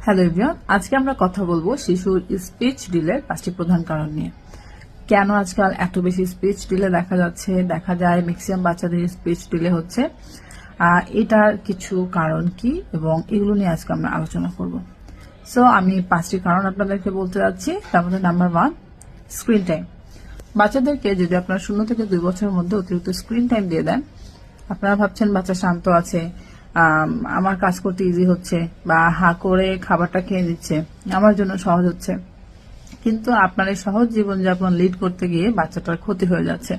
Hello everyone, আজকে আমরা কথা বলবো শিশুর স্পিচ ডিলের 5টি প্রধান কারণ নিয়ে। কেন আজকাল এত বেশি স্পিচ ডিলে দেখা যায় ম্যাক্সিমাম বাচ্চাদের স্পিচ ডিলে হচ্ছে। এটার কিছু কারণ কি এবং এগুলো নিয়ে আজকে আমরা আলোচনা করব। সো আমি 5টি কারণ আপনাদেরকে বলতে যাচ্ছি। তার মধ্যে নাম্বার 1, স্ক্রিন টাইম। বাচ্চাদেরকে যদি আপনারা 0 থেকে 2 বছরের মধ্যে অতিরিক্ত স্ক্রিন টাইম দিয়ে দেন, আপনারা ভাবছেন বাচ্চা শান্ত আছে, আমার কাজ করতে ইজি হচ্ছে বা হা করে খাবারটা খেয়ে দিচ্ছে, আমার জন্য সহজ হচ্ছে, কিন্তু আপনার এই সহজ জীবনযাপন লিড করতে গিয়ে বাচ্চাটার ক্ষতি হয়ে যাচ্ছে।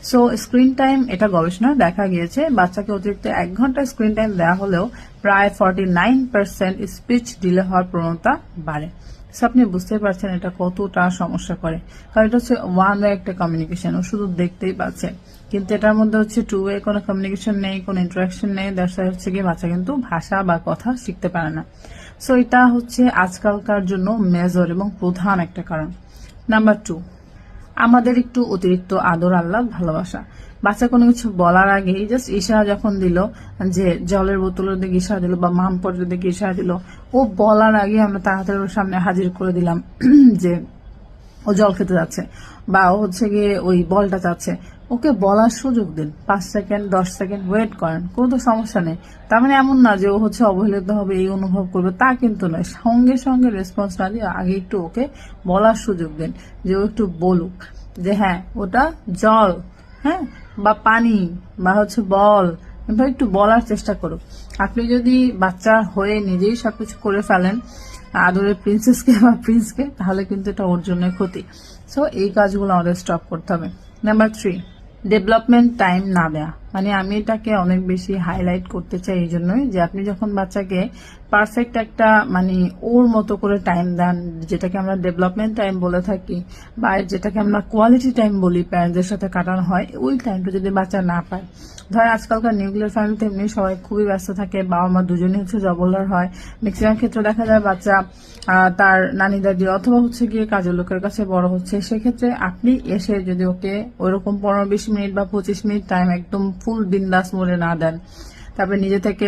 সো স্ক্রিন টাইম, এটা গবেষণায় দেখা গিয়েছে বাচ্চাকে অতিরিক্ত 1 ঘন্টা স্ক্রিন টাইম দেওয়া হলেও প্রায় 49% স্পিচ ডিলে হওয়ার প্রবণতা বাড়ে। আপনি বুঝতেই পারছেন এটা কতটা সমস্যা করে, কারণ এটা হচ্ছে ওয়ান ওয়ে একটা কমিউনিকেশন, ও শুধু দেখতেই পাচ্ছে, কিন্তু এটার মধ্যে হচ্ছে টু ওয়ে কোনো কমিউনিকেশন নেই, কোনো ইন্টারাকশন নেই। দ্যাটস হচ্ছে গিয়ে বাচ্চা কিন্তু ভাষা বা কথা শিখতে পারে না। সো এটা হচ্ছে আজকালকার জন্য মেজর এবং প্রধান একটা কারণ। নাম্বার 2, আমাদের একটু অতিরিক্ত আদর আহ্লাদ ভালোবাসা। বাচ্চা কোনো কিছু বলার আগেই জাস্ট ইশারা যখন দিল, যে জলের বোতলের দিকে ইশারা দিল বা মামপটের দিকে ইশারা দিল, ও বলার আগে আমরা তাড়াতাড়ি ওর সামনে হাজির করে দিলাম যে ও জল খেতে যাচ্ছে বা ও হচ্ছে গিয়ে ওই বলটা চাচ্ছে। ওকে বলার সুযোগ দিন, 5 সেকেন্ড 10 সেকেন্ড ওয়েট করেন, কোনো তো সমস্যা নেই। তার মানে এমন না যে ও হচ্ছে অবহেলিত হবে, এই অনুভব করবে, তা কিন্তু নয়। সঙ্গে সঙ্গে রেসপন্স না দিয়ে আগে একটু ওকে বলার সুযোগ দিন, যে ও একটু বলুক যে হ্যাঁ ওটা জল, হ্যাঁ বা পানি বা হচ্ছে বল, এবার একটু বলার চেষ্টা করুক। আপনি যদি বাচ্চা হয়ে নিজেই সবকিছু করে ফেলেন আদরের প্রিন্সেসকে বা প্রিন্সকে, তাহলে কিন্তু এটা ওর জন্য ক্ষতি। সো এই কাজগুলো আমাদের স্টপ করতে হবে। নাম্বার 3, ডেভেলপমেন্ট টাইম না দেয়া। মানে আমি এটাকে অনেক বেশি হাইলাইট করতে চাই এই জন্যই যে আপনি যখন বাচ্চাকে পারফেক্ট একটা মানে ওর মতো করে টাইম দেন, যেটাকে আমরা ডেভেলপমেন্ট টাইম বলে থাকি বা যেটাকে আমরা কোয়ালিটি টাইম বলি, প্যারেন্টসদের সাথে কাটানো হয়, ওই টাইমটা যদি বাচ্চা না পায়, ধর আজকালকার নিউক্লিয়ার ফ্যামিলিতে এমনি সবাই খুবই ব্যস্ত থাকে, বাবা মা দুজনেই হচ্ছে জবলদার হয়, ম্যাক্সিমাম ক্ষেত্রে দেখা যায় বাচ্চা তার নানি দাদি অথবা হচ্ছে গিয়ে কাজের লোকের কাছে বড় হচ্ছে। সেক্ষেত্রে আপনি এসে যদি ওকে ওইরকম 15-20 মিনিট বা 25 মিনিট টাইম একদম ফুল বিন্দাস মোড়ে না দেন, তারপরে নিজে থেকে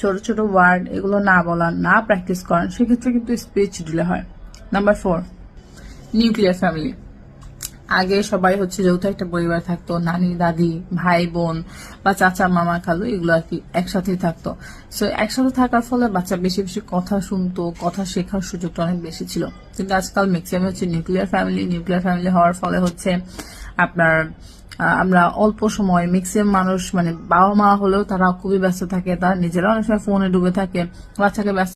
ছোট ছোট ওয়ার্ড এগুলো না বলান, না প্র্যাকটিস করেন, সেক্ষেত্রে কিন্তু স্পিচ ডিলে হয়। Number 4, nuclear family. আগে সবাই হচ্ছে যৌথ একটা পরিবার থাকতো, নানি দাদি ভাই বোন বা চাচা মামা খালু এগুলো আর কি একসাথেই থাকতো। সো একসাথে থাকার ফলে বাচ্চা বেশি বেশি কথা শুনতো, কথা শেখার সুযোগটা অনেক বেশি ছিল। কিন্তু আজকাল ম্যাক্সিমাম হচ্ছে নিউক্লিয়ার ফ্যামিলি হওয়ার ফলে হচ্ছে আপনার আমরা অল্প সময় ম্যাক্সিমাম মানুষ মানে বাবা মা হলেও তারা খুবই ব্যস্ত থাকে, তারা নিজেরা অনেক সময় ফোনে ডুবে থাকে, বাচ্চাকে ব্যস্ত